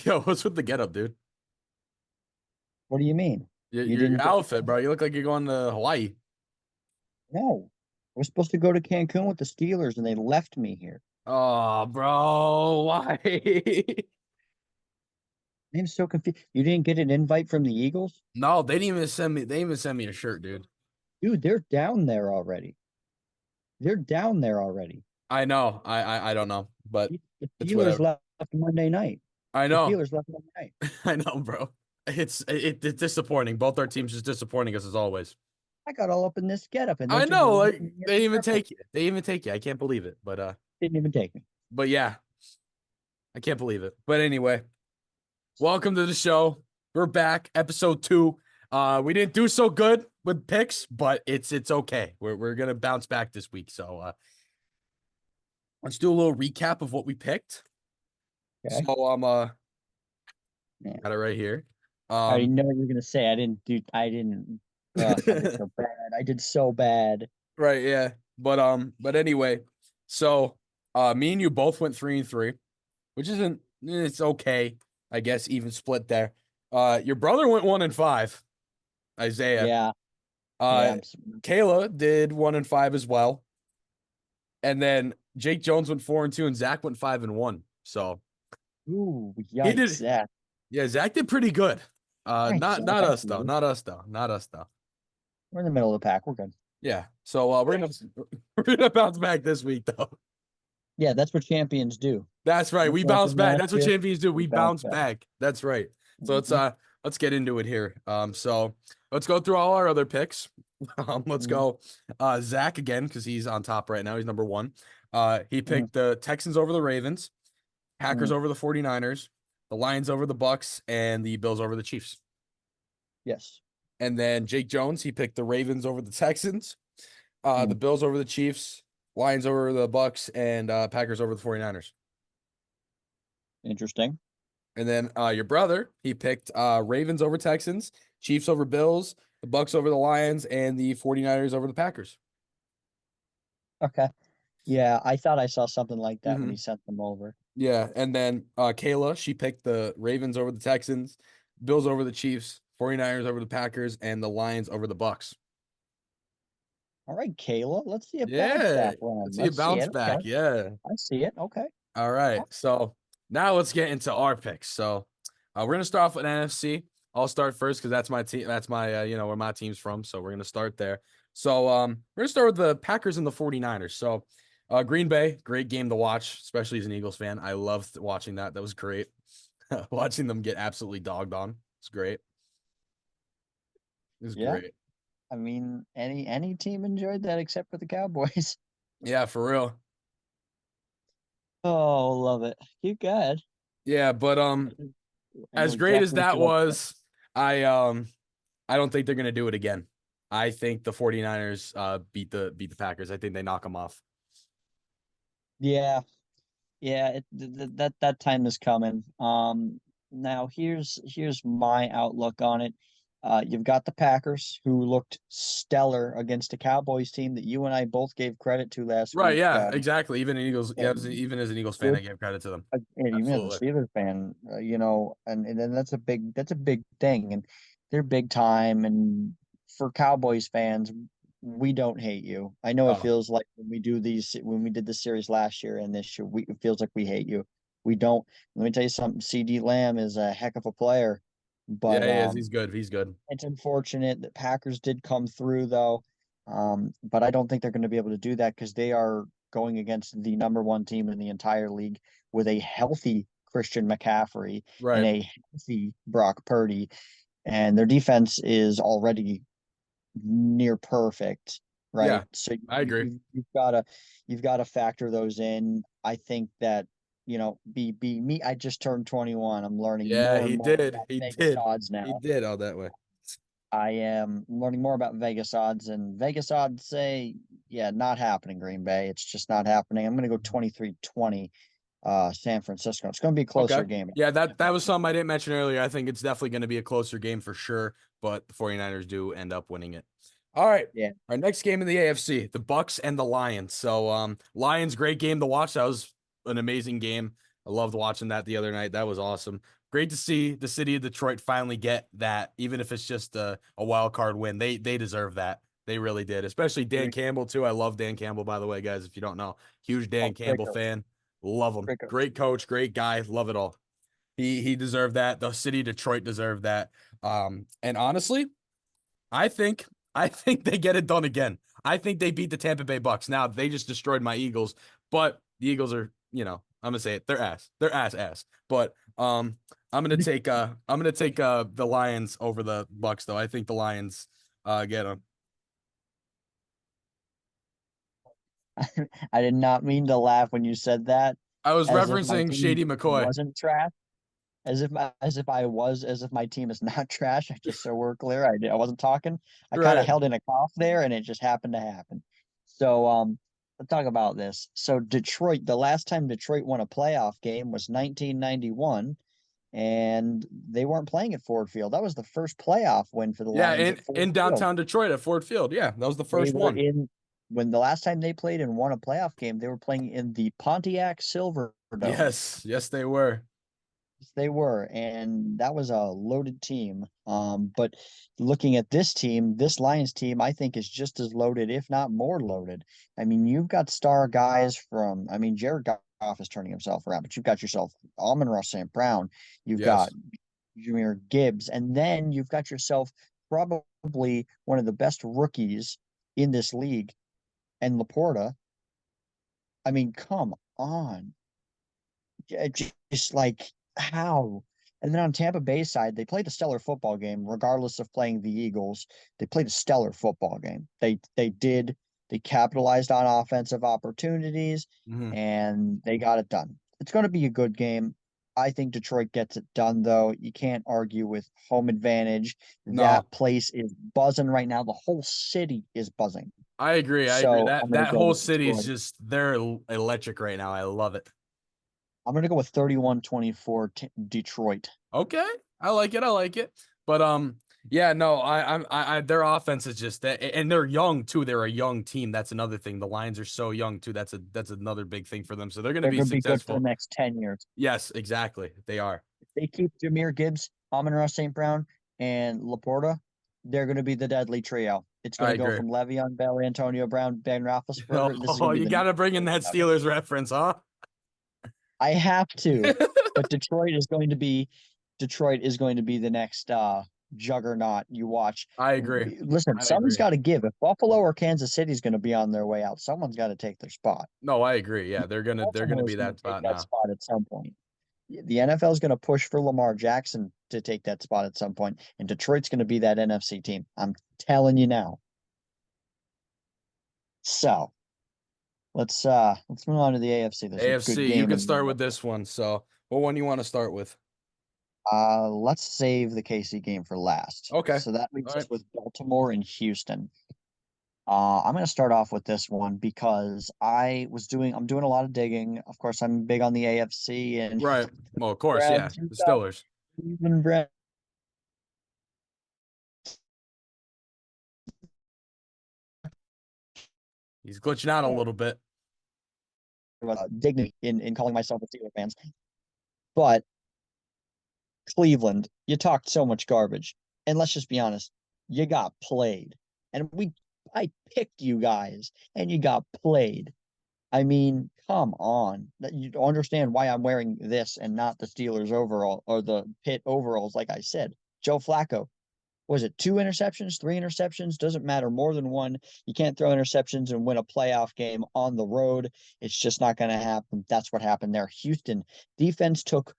Yo, what's with the getup, dude? What do you mean? You Your didn't go? outfit, bro. You look like you're going to Hawaii. No. We're supposed to go to Cancun with the Steelers, and they left me here. Oh, bro, why? I'm so confused. You didn't get an invite from the Eagles? No, they didn't even send me. They didn't even send me a shirt, dude. Dude, they're down there already. They're down there already. I know. I don't know, but The it's Steelers whatever. left Monday night. I The know. Steelers left Monday night. I know, bro. It's disappointing. Both our teams just disappointing us as always. I got all up in this getup, and they I just know. left Like me here they in even purple. take you. They even take you. I can't believe it. Didn't even take me. But yeah, I can't believe it. But anyway, welcome to the show. We're back, episode 2. We didn't do so good with picks, but it's okay. We're gonna bounce back this week. So let's do a little recap of what we picked. Okay. So Man, got it right here. I already Um, know what you're gonna say. I didn't do. I didn't. I did so bad. I did so bad. right, yeah. But anyway, so me and you both went 3-3, which isn't it's okay, I guess, even split there. Your brother went 1-5, Isaiah. Yeah. Yeah. Uh Kayla did 1-5 as well. And then Jake Jones went 4-2 and Zach went 5-1. So Ooh, he yikes! did, That. yeah, Zach did pretty good. Thanks, Not Zach. not I us see though. you. Not us though. Not us though. We're in the middle of the pack. We're good. Yeah. So we're gonna bounce back this week though. Yeah, that's what champions do. That's right. We We bounce champion back. last That's what year. champions do. We We bounce bounce back. back. That's right. So Hmm. let's get into it here. So let's go through all our other picks. Let's Hmm. go. Zach again, because he's on top right now. He's number one. He Hmm. picked the Texans over the Ravens, Hmm. Packers over the 49ers, the Lions over the Bucks, and the Bills over the Chiefs. Yes. And then Jake Jones, he picked the Ravens over the Texans, the Hmm. Bills over the Chiefs, Lions over the Bucks, and Packers over the 49ers. Interesting. And then your brother, he picked Ravens over Texans, Chiefs over Bills, the Bucks over the Lions, and the 49ers over the Packers. Okay. Yeah, I thought I saw something like that when Mm-hmm. he sent them over. Yeah. And then Kayla, she picked the Ravens over the Texans, Bills over the Chiefs, 49ers over the Packers, and the Lions over the Bucks. All right, Kayla, let's see a bounce Yeah. back run. Let's see a Let's see bounce it. Okay. back. Yeah. I see it. Okay. All right. So now let's get into our picks. So we're gonna start off with NFC. I'll start first because that's my team. That's my where my team's from. So we're gonna start there. So we're gonna start with the Packers and the 49ers. So Green Bay, great game to watch, especially as an Eagles fan. I loved watching that. That was great. Watching them get absolutely dogged on. It's great. It was Yeah. great. I mean, any team enjoyed that except for the Cowboys. Yeah, for real. Oh, love it. You good. Yeah, but I know as great as exactly what that you like to say. was, I don't think they're going to do it again. I think the 49ers beat the Packers. I think they knock them off. Yeah. Yeah, that time is coming. Now here's my outlook on it. You've got the Packers who looked stellar against a Cowboys team that you and I both gave credit to last Right, week. yeah, exactly. Even an Eagles, yeah, And even as an Eagles fan, I good, give credit to them. and even as a Absolutely. Steelers fan, and then that's a big thing, and they're big time. And for Cowboys fans, we don't hate you. I know it Oh, feels like when we did the series last year and this year, it feels like we hate you. We don't. Let me tell you something. CD Lamb is a heck of a player, yeah, but he is. He's good. He's good. it's unfortunate that Packers did come through though. But I don't think they're going to be able to do that because they are going against the number one team in the entire league with a healthy Christian McCaffrey and Right. a healthy Brock Purdy, and their defense is already near perfect, right? Yeah, So I agree. you've got to factor those in. I think that be me. I just turned 21. I'm learning Yeah, more and he more did. about He Vegas did. odds He now. did all that way. I am learning more about Vegas odds, and Vegas odds say, yeah, not happening, Green Bay. It's just not happening. I'm going to go 23-20, San Francisco. It's going to be a Okay. closer game. Yeah, that was something I didn't mention earlier. I think it's definitely going to be a closer game for sure, but the 49ers do end up winning it. All right. Yeah. Our next game in the AFC, the Bucks and the Lions. So Lions, great game to watch. That was an amazing game. I loved watching that the other night. That was awesome. great to see the city of Detroit finally get that, even if it's just a wild card win. They deserve that. They really did, especially Dan Campbell too. I love Dan Campbell, by the way, guys. If you don't know, huge Dan Oh, great Campbell coach. fan. Love him. Great coach. Great coach, great guy. Love it all. He deserved that. The city of Detroit deserved that. And honestly, I think I think they get it done again. I think they beat the Tampa Bay Bucks. Now they just destroyed my Eagles, but the Eagles are, I'm gonna say it, they're ass. They're ass. But I'm gonna take the Lions over the Bucks though. I think the Lions get them. I did not mean to laugh when you said that, I was as if my referencing team Shady McCoy. wasn't trash. As if my team is not trash. Just so we're clear, I wasn't talking. I kind of Right. held in a cough there, and it just happened to happen. So let's talk about this. So Detroit, the last time Detroit won a playoff game was 1991, and they weren't playing at Ford Field. That was the first playoff win for the Yeah, Lions in at Ford in Field. downtown Detroit at Ford Field. Yeah, that was the They first were one. in When the last time they played and won a playoff game, they were playing in the Pontiac Silverdome. Yes, they were. They were, and that was a loaded team. But looking at this team, this Lions team, I think is just as loaded, if not more loaded. I mean, you've got star guys Jared Goff is turning himself around, but you've got yourself Amon-Ra St. Brown, you've got Yes. Jahmyr Gibbs, and then you've got yourself probably one of the best rookies in this league, and Laporta. I mean, come on. Just like how? And then on Tampa Bay side, they played a stellar football game, regardless of playing the Eagles. They played a stellar football game. They capitalized on offensive opportunities Mhm. and they got it done. It's going to be a good game. I think Detroit gets it done, though. You can't argue with home advantage. No, That place is buzzing right now. The whole city is buzzing. I agree. I agree. So That I'm going to that go whole with city is Detroit. just they're electric right now. I love it. I'm going to go with 31-24 Detroit. Okay, I like it. I like it. But yeah, no, their offense is just that, and they're young too. They're a young team. That's another thing. The Lions are so young too. That's another big thing for them. So they're going to They're be going to be good for the successful. next 10 years. Yes, exactly. They are. If they keep Jahmyr Gibbs, Amon-Ra St. Brown, and Laporta, they're going to be the deadly trio. It's going I to go agree. from Le'Veon Bell, Antonio Brown, Ben Roethlisberger. This is Oh, going to be you the got new to bring in Denver that Nuggets. Steelers reference, huh? I have to, but Detroit is going to be the next juggernaut you watch. I agree. Listen, I someone's agree. got to give. If Buffalo or Kansas City is going to be on their way out, someone's got to take their spot. No, I agree. Yeah, they're gonna Baltimore be is going that to take spot that now. spot at some point. The NFL is going to push for Lamar Jackson to take that spot at some point, and Detroit's going to be that NFC team. I'm telling you now. So let's move on to the AFC. There's a good AFC, you game can in start there. with this one. So, what one you want to start with? Let's save the KC game for last. Okay. So that All leaves us right. with Baltimore and Houston. I'm going to start off with this one because I'm doing a lot of digging. Of course, I'm big on the AFC and Right. Well, of course, Brad, yeah. you've The got Steelers. Cleveland Brad He's glitching out a little bit. dignity in calling myself a Steelers fans, but Cleveland, you talked so much garbage. And let's just be honest, you got played. And I picked you guys and you got played. I mean, come on. You don't understand why I'm wearing this and not the Steelers overall or the Pitt overalls, like I said. Joe Flacco, was it 2 interceptions, 3 interceptions? Doesn't matter. More than one. You can't throw interceptions and win a playoff game on the road. It's just not going to happen. That's what happened there. Houston defense took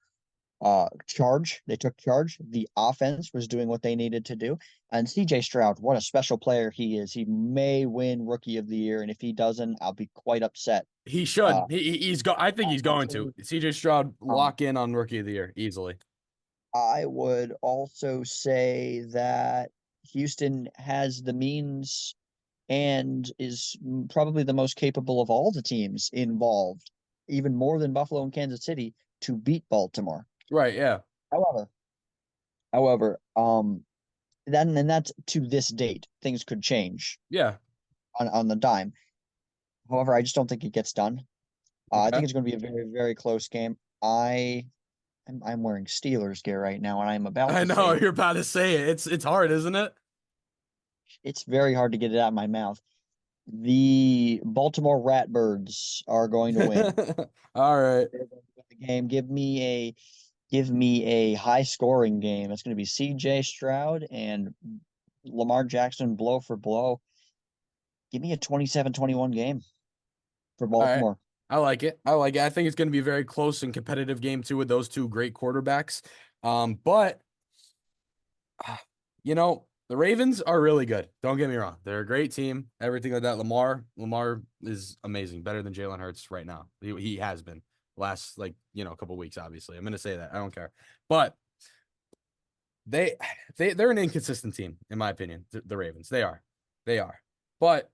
charge. They took charge. The offense was doing what they needed to do. And CJ Stroud, what a special player he is. He may win rookie of the year. And if he doesn't, I'll be quite upset. He Uh, should. He's go. I think he's going to. Offensively, CJ Stroud um, lock in on rookie of the year easily. I would also say that Houston has the means and is probably the most capable of all the teams involved, even more than Buffalo and Kansas City, to beat Baltimore. Right. Yeah. However, however, then and that's to this date. Things could change Yeah. on the dime. However, I just don't think it gets done. I Okay. think it's going to be a very, very close game. I I'm wearing Steelers gear right now, and I'm about I to know say you're about to say it. It's hard, isn't it? it's very hard to get it out of my mouth. The Baltimore Ratbirds are going to win. All right. They're going to win the game. Give me a high scoring game. It's going to be CJ Stroud and Lamar Jackson blow for blow. Give me a 27-21 game for All right. Baltimore. I like it. I like it. I think it's going to be a very close and competitive game too with those two great quarterbacks. But you know, the Ravens are really good. Don't get me wrong. They're a great team. Everything like that. Lamar is amazing. Better than Jalen Hurts right now. He has been last a couple weeks, obviously. I'm gonna say that. I don't care. But they they're an inconsistent team, in my opinion. The Ravens. They are. They are. But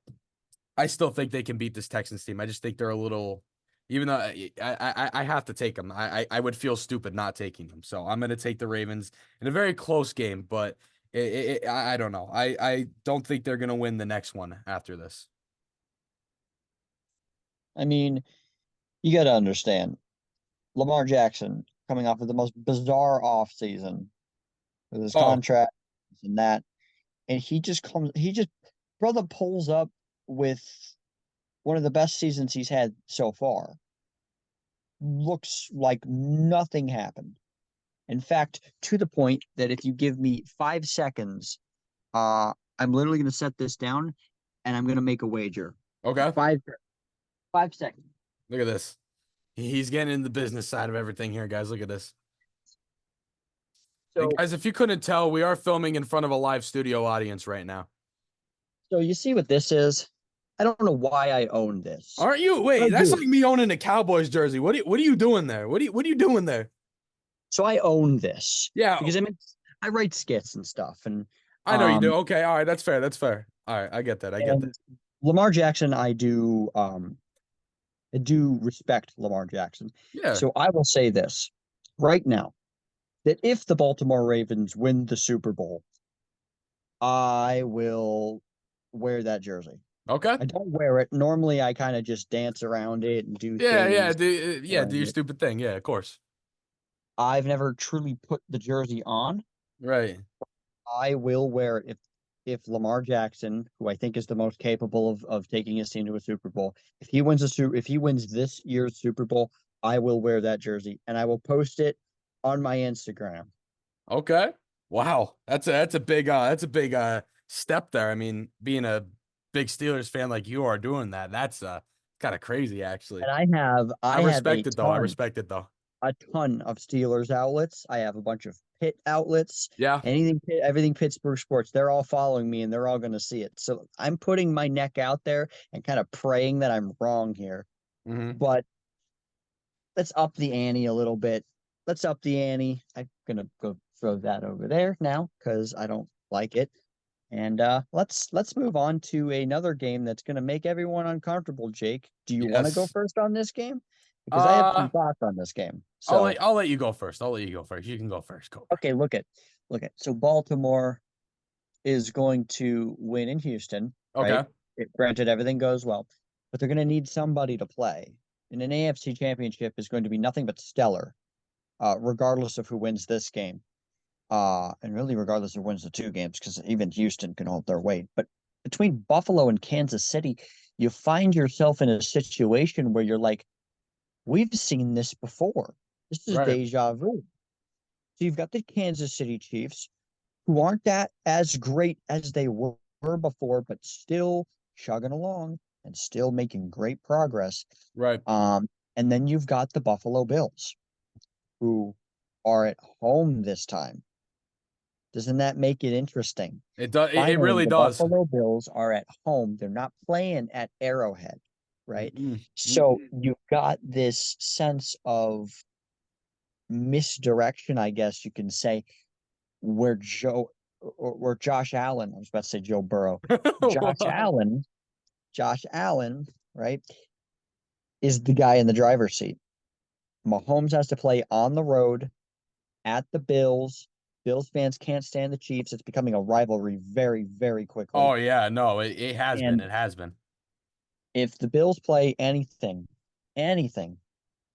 I still think they can beat this Texans team. I just think they're a little, even though I have to take them. I would feel stupid not taking them. So I'm going to take the Ravens in a very close game, but I don't know. I don't think they're going to win the next one after this. I mean, you got to understand Lamar Jackson coming off of the most bizarre offseason with his Oh, contract and that. And brother pulls up with one of the best seasons he's had so far. Looks like nothing happened. In fact, to the point that if you give me 5 seconds, I'm literally going to set this down and I'm going to make a wager. okay. Five, 5 seconds. Look at this. He's getting in the business side of everything here, guys. Look at this. And So, guys, if you couldn't tell, we are filming in front of a live studio audience right now. so you see what this is? I don't know why I own this. Aren't you? I Wait, that's do. like me owning a Cowboys jersey. What are you doing there? What are you doing there? So I own this Yeah, because I write skits and stuff, and I know you do. um Okay, all right, that's fair. That's fair. All right, I get that. I get that. and Lamar Jackson, I do respect Lamar Jackson. Yeah. So I will say this right now that if the Baltimore Ravens win the Super Bowl, I will wear that jersey. Okay. I don't wear it. Normally I kind of just dance around it and do Yeah, yeah, things do your wearing it. stupid thing. Yeah, of course. I've never truly put the jersey on. Right. I will wear it if Lamar Jackson, who I think is the most capable of taking his team to a Super Bowl, if he wins this year's Super Bowl, I will wear that jersey and I will post it on my Instagram. Okay. Wow. That's a big step there. I mean, being a big Steelers fan like you are doing that, that's kind of crazy actually. And I have I respect it though. a ton of Steelers outlets. I have a bunch of Pitt outlets. Yeah. Everything Pittsburgh sports. They're all following me and they're all going to see it. So I'm putting my neck out there and kind of praying that I'm wrong here. Hmm. But let's up the ante a little bit. Let's up the ante. I'm gonna go throw that over there now because I don't like it. And let's move on to another game that's gonna make everyone uncomfortable. Jake, do you want to go Yes. first on this game? Because I have Uh some thoughts on this game. So I'll let you go first. I'll let you go first. You can go first, Cobra. okay, look at. So Baltimore is going to win in Houston, right? Okay. Granted, everything goes well, but they're going to need somebody to play. And an AFC championship is going to be nothing but stellar, regardless of who wins this game. And really regardless of who wins the two games, because even Houston can hold their weight. But between Buffalo and Kansas City, you find yourself in a situation where you're like, we've seen this before. This is Right. deja vu. So you've got the Kansas City Chiefs, who aren't that as great as they were before, but still chugging along and still making great progress. Right. And then you've got the Buffalo Bills, who are at home this time. Doesn't that make it interesting? It does it Finally, really the does. Buffalo Bills are at home. They're not playing at Arrowhead, right? Mm-mm. So you've got this sense of misdirection, I guess you can say, where where Josh Allen, I was about to say Joe Burrow, Josh Wow. Allen, Josh Allen, right, is the guy in the driver's seat. Mahomes has to play on the road at the Bills. Bills fans can't stand the Chiefs. It's becoming a rivalry very, very quickly. Oh yeah, no, it has been. And It has been. if the Bills play anything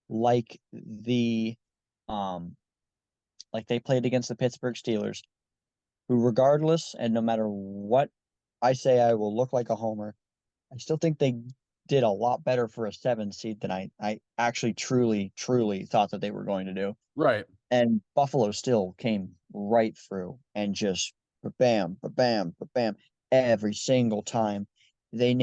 like the like they played against the Pittsburgh Steelers, who regardless and no matter what I say, I will look like a homer. I still think they did a lot better for a 7 seed than I actually truly thought that they were going to do. Right. And Buffalo still came right through and just bam, bam, bam, every single time. They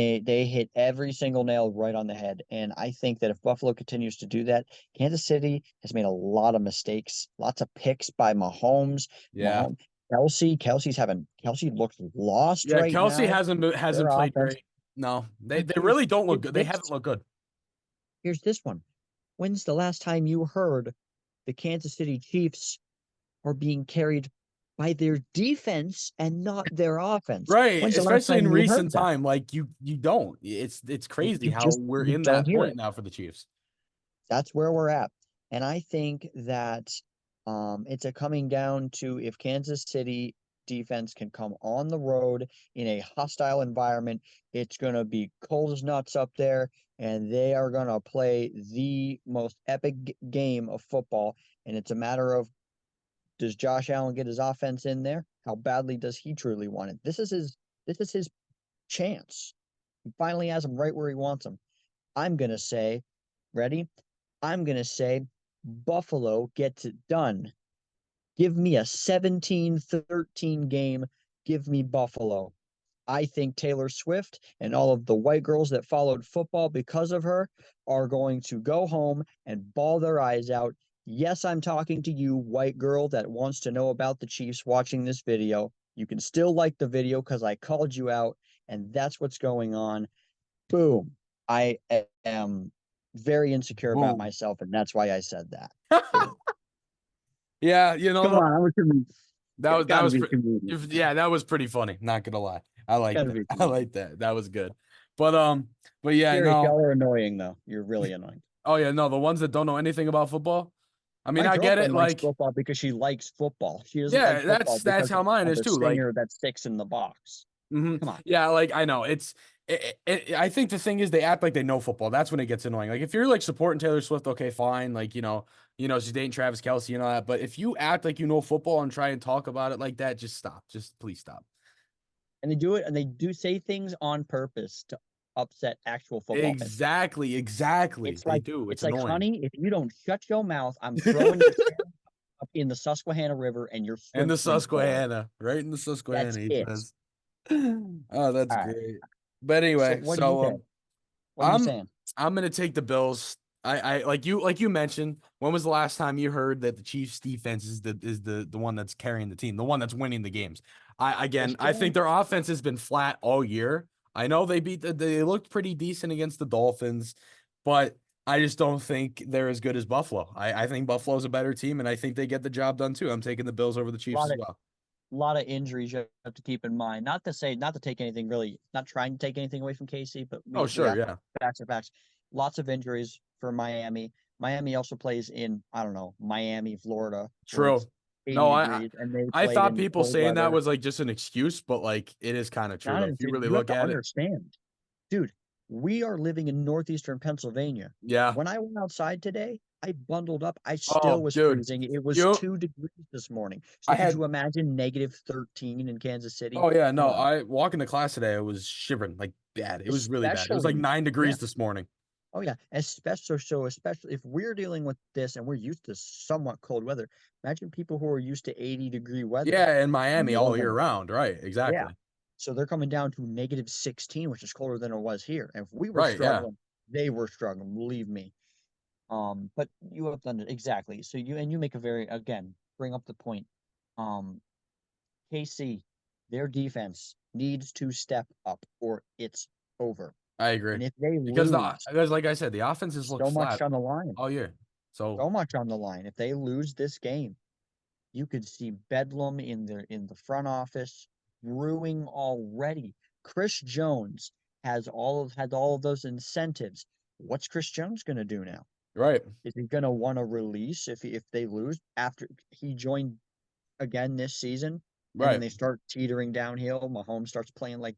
hit every single nail right on the head. And I think that if Buffalo continues to do that, Kansas City has made a lot of mistakes, lots of picks by Mahomes. Yeah. Mahomes, Kelsey looks lost Yeah. right Kelsey now. hasn't Their played offense. great. No, they And they really don't look here's good. They this. haven't looked good. Here's this one. When's the last time you heard the Kansas City Chiefs are being carried by their defense and not their offense? Right, When's the last especially time in you heard recent that? time. Like you don't. It's crazy how we're You in don't that hear point it. now for the Chiefs. That's where we're at. And I think that it's a coming down to if Kansas City defense can come on the road in a hostile environment, it's going to be cold as nuts up there, and they are going to play the most epic game of football. And it's a matter of, does Josh Allen get his offense in there? How badly does he truly want it? This is his chance. He finally has him right where he wants him. I'm gonna say, ready? I'm gonna say Buffalo gets it done. Give me a 17-13 game. Give me Buffalo. I think Taylor Swift and all of the white girls that followed football because of her are going to go home and bawl their eyes out. Yes, I'm talking to you, white girl that wants to know about the Chiefs watching this video. You can still like the video because I called you out, and that's what's going on. Boom. I am very insecure about Boom. myself, and that's why I said that. Boom. Yeah, Come on, I'm a comedian. that Gotta was be a comedian. yeah, that was pretty funny. Not gonna lie, I like Gotta that. be a I comedian. like that. That was good. But yeah, Serious, no. y'all are annoying though. You're really annoying. Oh yeah, no. The ones that don't know anything about football. I mean, My I get it. girlfriend likes Like, football because she likes football. She doesn't yeah, like football that's because how mine of is the too. Like, stinger that sticks in the box. Come on. yeah, like I know I think the thing is they act like they know football. That's when it gets annoying. Like if you're like supporting Taylor Swift, okay, fine. Like she's dating Travis Kelce and all that. But if you act like you know football and try and talk about it like that, just stop. Just please stop. And they do it, and they do say things on purpose to upset actual football fans. Exactly. It's They like do. It's it's like, annoying. honey, if you don't shut your mouth, I'm throwing your sandwich up in the Susquehanna River, and you're And the swimming for it. Susquehanna, right in the That's Susquehanna, he it. says. Oh, that's All right. great. But So anyway, what do you so say? What are you I'm saying? I'm gonna take the Bills. I like you mentioned. When was the last time you heard that the Chiefs defense is the one that's carrying the team, the one that's winning the games? I Yesterday? think their offense has been flat all year. I know they looked pretty decent against the Dolphins, but I just don't think they're as good as Buffalo. I think Buffalo's a better team, and I think they get the job done too. I'm taking the Bills over the A Chiefs lot as of well. lot of injuries you have to keep in mind. Not to take anything really, not trying to take anything away from KC, but Oh, sure, yeah, yeah. facts are facts. Lots of injuries for Miami. Miami also plays in, I don't know, Miami, Florida, where it's True. 80 No, I degrees, and they I played thought in people cold saying that weather. was like just an excuse, but like it is kind of true Not though. If you really you have look to at it. understand, dude, we are living in northeastern Pennsylvania. Yeah. When I went outside today, I bundled up. I still Oh, was dude. freezing. It was You 2 degrees this morning. I So could had you imagine -13 in Kansas City? oh yeah, Come no, on. I walking to class today, I was shivering like bad. It was really bad. It was like Especially, 9 degrees yeah. this morning. Oh yeah. Especially if we're dealing with this and we're used to somewhat cold weather. Imagine people who are used to 80-degree weather Yeah, in Miami all year normally. round. Right, Yeah. exactly. So they're coming down to -16, which is colder than it was here. And if we were Right, yeah. struggling, they were struggling, believe me. But you have done it exactly. So you make a very, again, bring up the point. Um, KC, their defense needs to step up or it's over. I agree. And if they Because lose, like I said, the offenses look so much flat on the line, all year. So so much on the line. If they lose this game, you could see bedlam in the front office brewing already. Chris Jones had all of those incentives. What's Chris Jones going to do now? right, Is he going to want to release if they lose after he joined again this season, and then right. they start teetering downhill? Mahomes starts playing like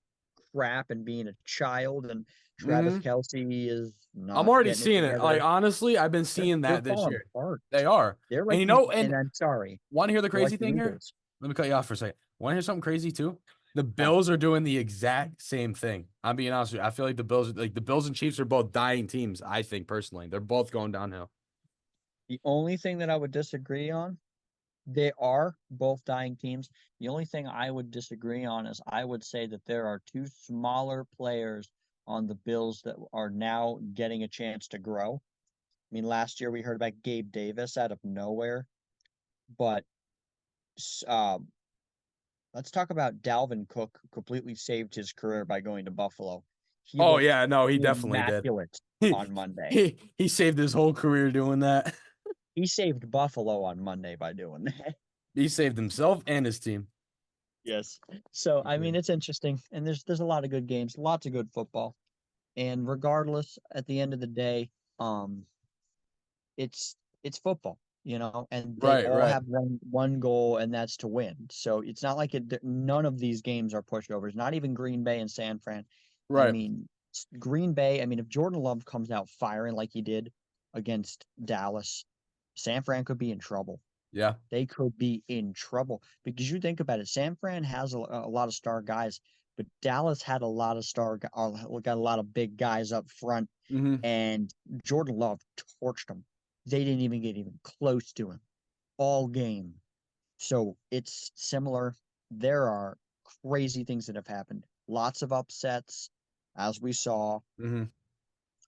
crap and being a child, and Travis Hmm. Kelsey is I'm not already getting it seeing it. Like together. honestly, I've been They're seeing they're that this falling year. apart. They are. They're And like you the, know, and and I'm sorry, want to hear the they're like crazy the thing here? Eagles. Let me cut you off for a second. Want to hear something crazy too? The Huh. Bills are doing the exact same thing. I'm being honest with you. I feel like the Bills and Chiefs are both dying teams. I think personally, they're both going downhill. The only thing that I would disagree on, they are both dying teams. The only thing I would disagree on is I would say that there are two smaller players on the Bills that are now getting a chance to grow. I mean, last year we heard about Gabe Davis out of nowhere, but uh, let's talk about Dalvin Cook, who completely saved his career by going to Buffalo. He Oh looked yeah, no, he definitely did. immaculate He on Monday. he saved his whole career doing that. He saved Buffalo on Monday by doing that. He saved himself and his team. Yes. So He I mean did. it's interesting, and there's a lot of good games, lots of good football. And regardless, at the end of the day, um, it's football, and they Right, all right, have one goal, and that's to win. So it's not like none of these games are pushovers, not even Green Bay and San Fran. I right. mean, Green Bay, I mean, if Jordan Love comes out firing like he did against Dallas, San Fran could be in trouble. Yeah. They could be in trouble because you think about it. San Fran has a lot of star guys, but Dallas had a lot of got a lot of big guys up front, Hmm. and Jordan Love torched them. They didn't even get even close to him all game. So it's similar. There are crazy things that have happened. Lots of upsets, as we saw. Hmm.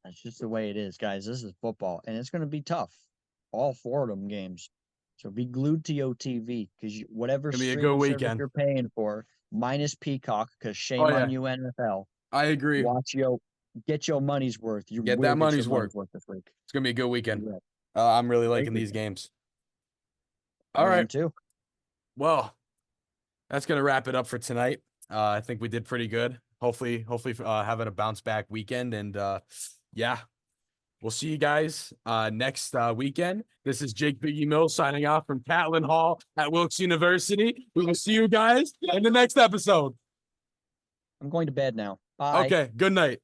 That's just the way it is, guys. This is football, and it's going to be tough. All four of them games. So be glued to your TV because whatever Gonna be a good streaming service weekend. you're paying for, minus Peacock, because Oh shame on yeah, you, NFL. I agree. Watch get your money's worth. You Get will that get your money's money's worth. worth this week. It's gonna be a good You weekend. will. I'm really Great liking these weekend. games. All I am right. too. Well, that's gonna wrap it up for tonight. I think we did pretty good. Hopefully, having a bounce back weekend, and yeah, we'll see you guys next weekend. This is Jake Biggie Mills signing off from Catlin Hall at Wilkes University. We will see you guys in the next episode. I'm going to bed now. Bye. Okay, good night.